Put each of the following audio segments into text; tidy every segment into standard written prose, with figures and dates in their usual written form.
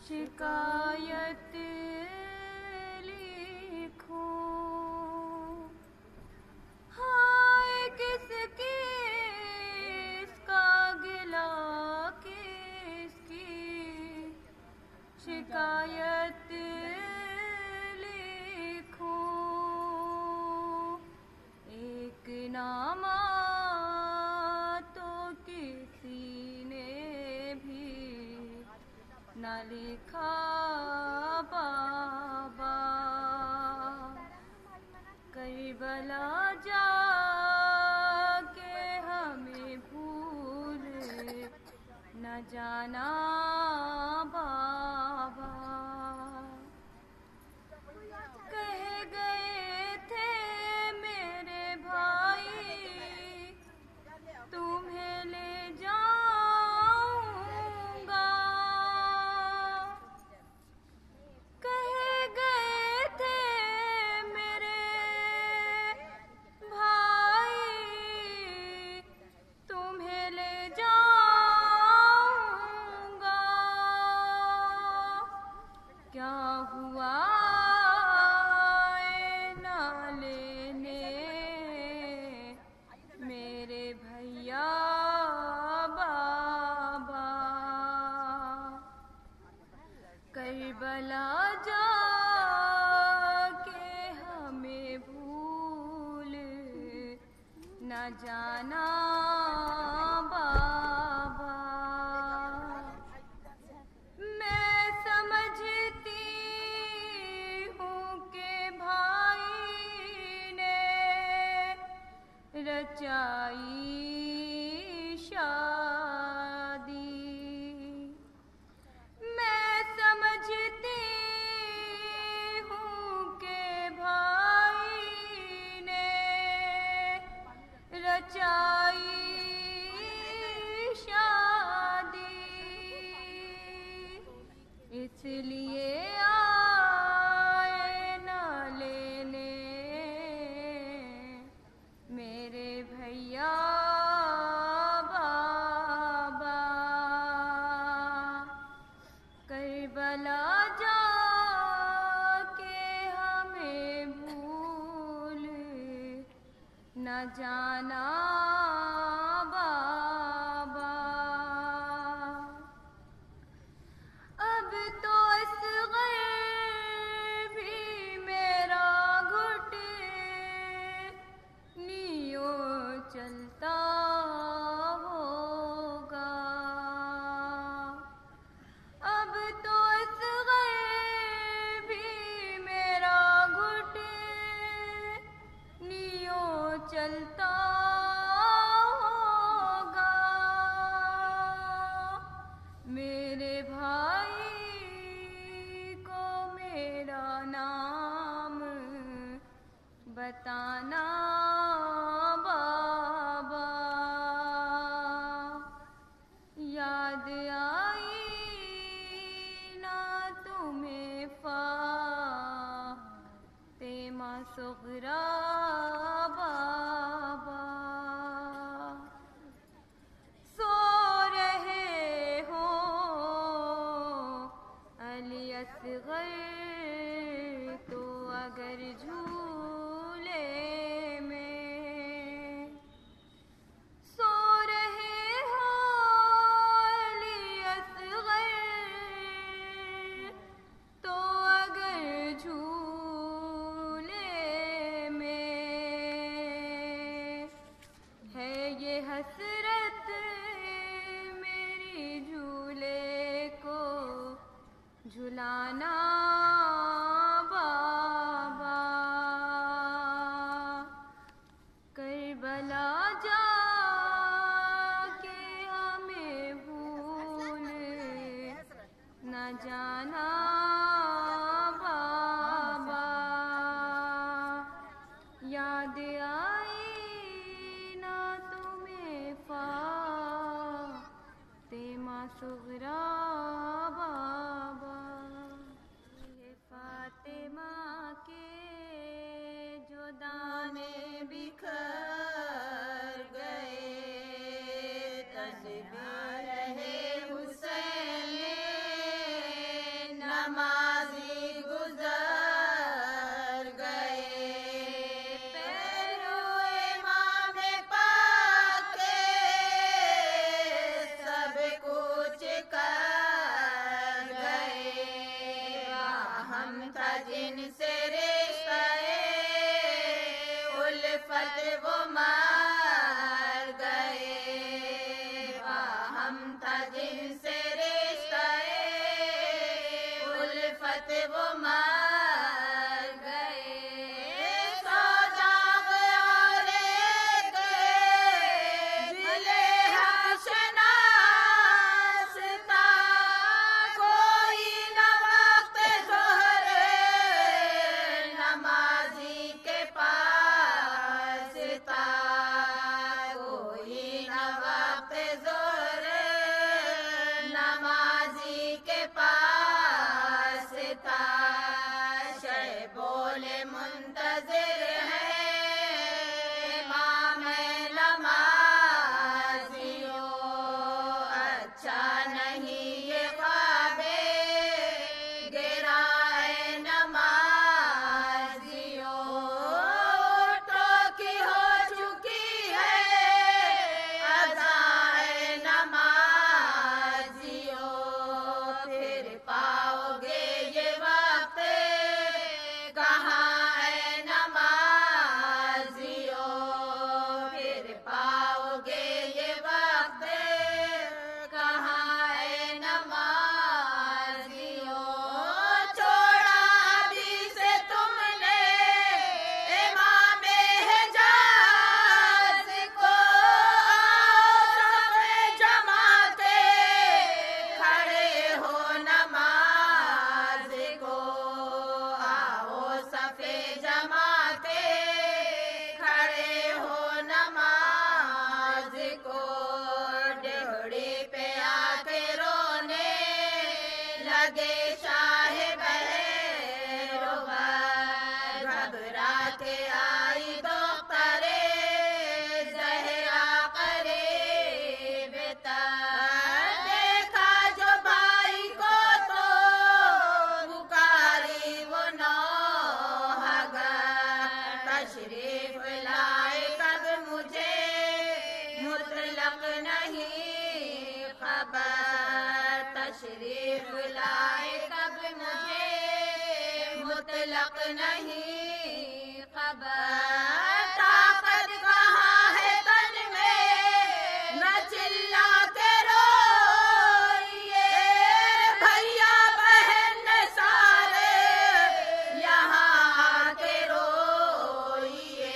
शिकायत लिखूं, हाय किसकी इसका गिला किसकी, शिकायत लिखूं। एक नामा तो किसी ने भी न लिखा बाबा, करबला जाके हमें भूल न जाना बाबा। कह गए थे मेरे भाई तुम्हें ले जाऊंगा, कह गए थे मेरे भाई तुम्हें ले जाऊंगा। क्या हुआ ना लेने मेरे भैया बाबा, करबला जाके हमें भूल न जाना बाबा। मैं समझती हूँ कि भाई ने रचाई शादी, मैं समझती हूँ कि भाई ने रचाई शादी, इसलिए आए न लेने मेरे भैया बाबा, करबला जाके हमें भूल न जाना बाबा। अब तो असग़र भी मेरा घुट नियो चलता होगा, अब तो असग़र भी मेरा घुट नियो चलता होगा। मेरे भाई को मेरा नाम बताना बाबा, याद आई ना तुम्हें फ़ातिमा सुग़रा बाबा। सो रहे हो अली असग़र तो अगर झूले में, सो रहे हो अली असग़र तो अगर झूले में, है ये हसरत मेरी झूले को झुलाना बाबा, करबला जाके हमें भूल न जाना बाबा। याद आई ना तुम्हें फ़ातिमा सुग़रा बाबा। ये फ़ातिमा के जो दाने बिखर गए, तस्बीह रहे हुसैन बोले मुंतजिर है इमाम नमाजियो, अच्छा नहीं ये ख्वाबे गिराए नमाजियो, तो की हो चुकी है अज़ाए नमाजियो, फिर पाओगे ये वक्त कहाँ है नमाजियो, फिर पाओगे ये वक्त कहाँ है नमाजियो, छोड़ा अभी से तुमने इमाम हिजाज को, सफ़े जमा के खड़े हो नमाज को, आओ सफ़े जमा के खड़े हो नमाज को, डेहड़ी पे आके रोने लगे शाह बहरोबा, घबरा के आई दोस्तरे ज़हरा करीब तक, देखा जो भाई को तो पुकारी वो नौहगर, तशरीफ लाए कब मुझे मुतलक नहीं खबर, तशरीफ लाए कब मुझे मुतलक नहीं खबर, ताकत कहाँ है तन में न चिल्ला के रोइए, भैया बहन सारे यहाँ आके रोइए,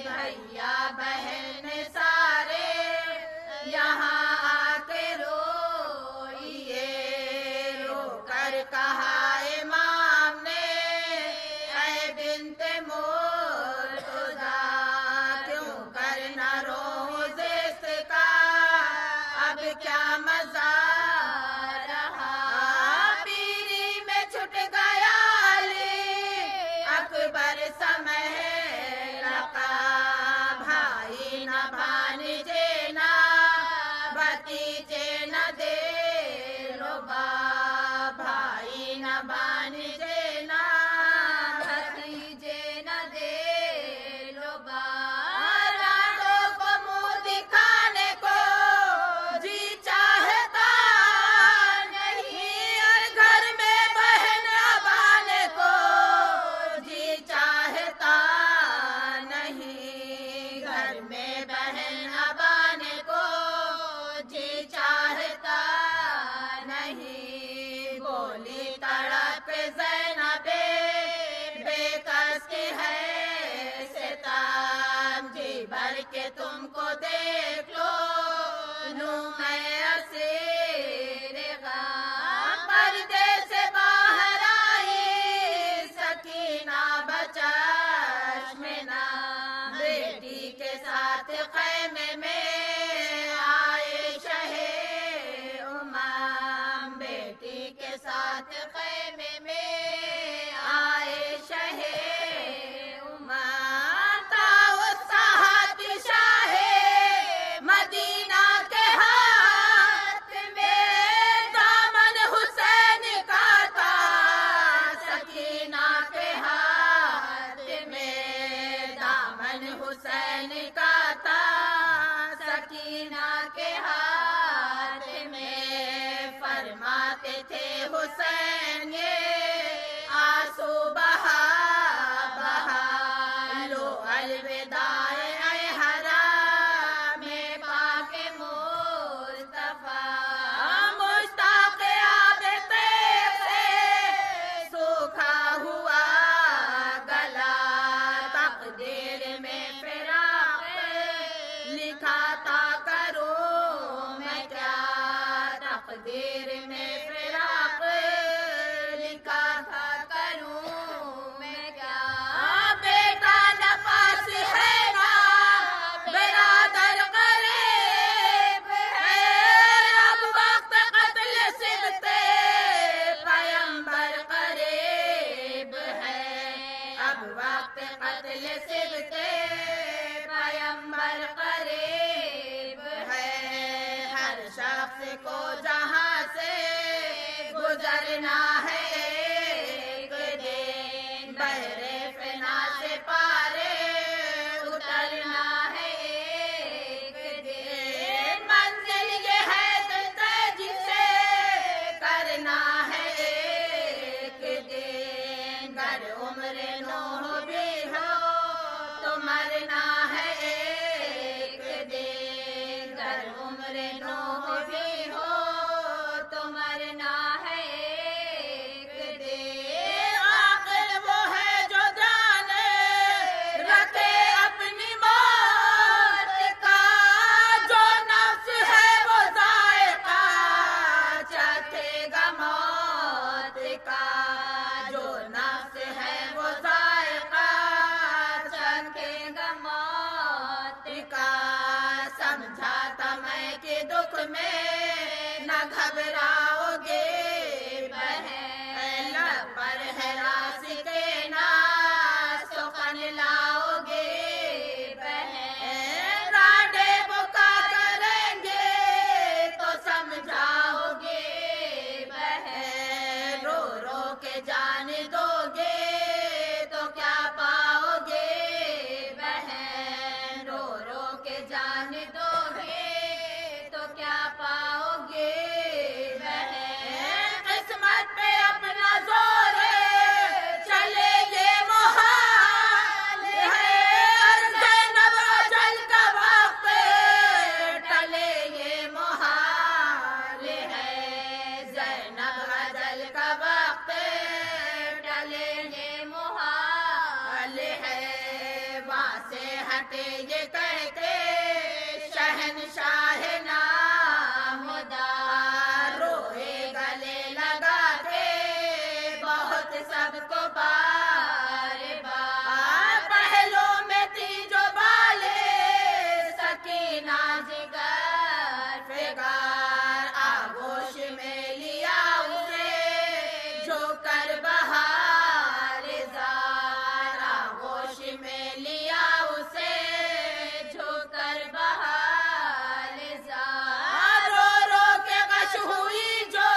भैया बहन सारे यहाँ आके रोइए, रोकर कहा इमाम ने ऐ बिन्ते मुर्तज़ा, क्यों करना रोज़ इसका अब क्या मज़ा रहा, पीरी में छुट गया अली अकबर समझ लगा, भाई न भांजे न भतीजे न दे लोबा, भाई न भांजे न भतीजे न दे लोबा, लाडों को मुँह दिखाने को जी चाहता नहीं, और घर में बहन अब आने को जी चाहता नहीं, घर में बहन अब आने को जी चाहता नहीं, बोली तड़प ज़ैनबे बेकस की है सिताम, जी भर के तुमको देख लो लूं मैं असीर ग़म, पर्दे से बाहर आई सकीना बचश्मे-ना, बेटी के साथ खैमे में आए शहे उमाम, बेटी के साथ खैमे में आए शहे उमाम, ताऊ साहब शाहे अब वक्त कत्ल सिबते पैगंबर करीब है। हर शख्स को जहां से गुजरना है एक दिन, बहरे फना से पारे उतरना है एक दिन। मंजिल ये है तेजी से करना है एक दिन। गर उम्र नूह भी हो तो मरना है एक दिन। गर उम्र नूह भी हो तो मरना है एक दिन। आखिर वो है जो जाने रखे अपनी मौत का, जो नफ्स है वो जायका चखेगा मौत का। जो नफ्स है वो जायका चखेगा मौत का। समझाता मैं कि दुख में न घबराओगे बहन, लब पर है रास्ते ना सुखन लाओगे बहन। राडे बुका करेंगे तो समझाओगे बहन। रो रो के जान दोगे तो क्या पाओगे बहन। रो रो के जान दोगे तो क्या पाओगे बहन। किस्मत पे अपना जोर चले ये मुहाल है। ज़ैनब अजल का वक्त टले ये मुहाल है। ज़ैनब अजल का वक्त टले ये मुहाल है। वहाँ से हटे ये कह के शहनशाह नामदार, रोए गले लगा के बहुत सबको बार बार। पहलों में थी जो बाले सकीना जिगर फिगार, आगोश में लिया उसे जो कर बहार जार। आगोश में लिया उसे जो कर बहार जार। रो रो के गश हुई जो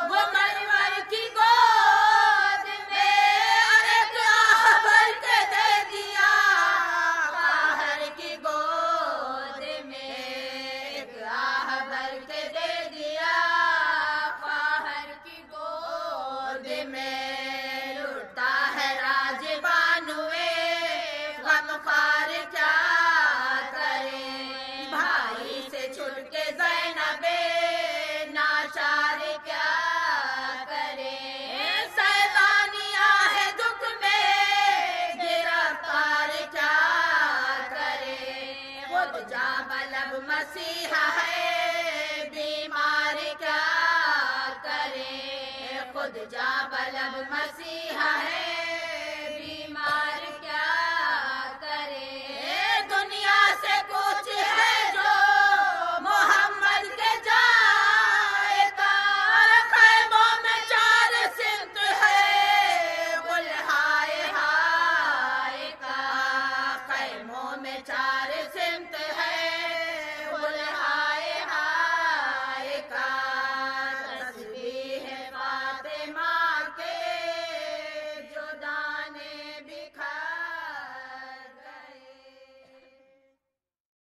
वो मरवर की गोद में, अरे क्या भर के दे दिया बाहर की गोद में। आह भर के दे दिया बाहर की गोद में। लुटता है राज बानुए गमखार क्या करे। भाई से छुट के ज़ैनबे नाचार क्या करे। सैलानिया है दुख में गिरफ्तार क्या करे। खुद जा बलब मसीहा है बीमार क्या करे। खुद जा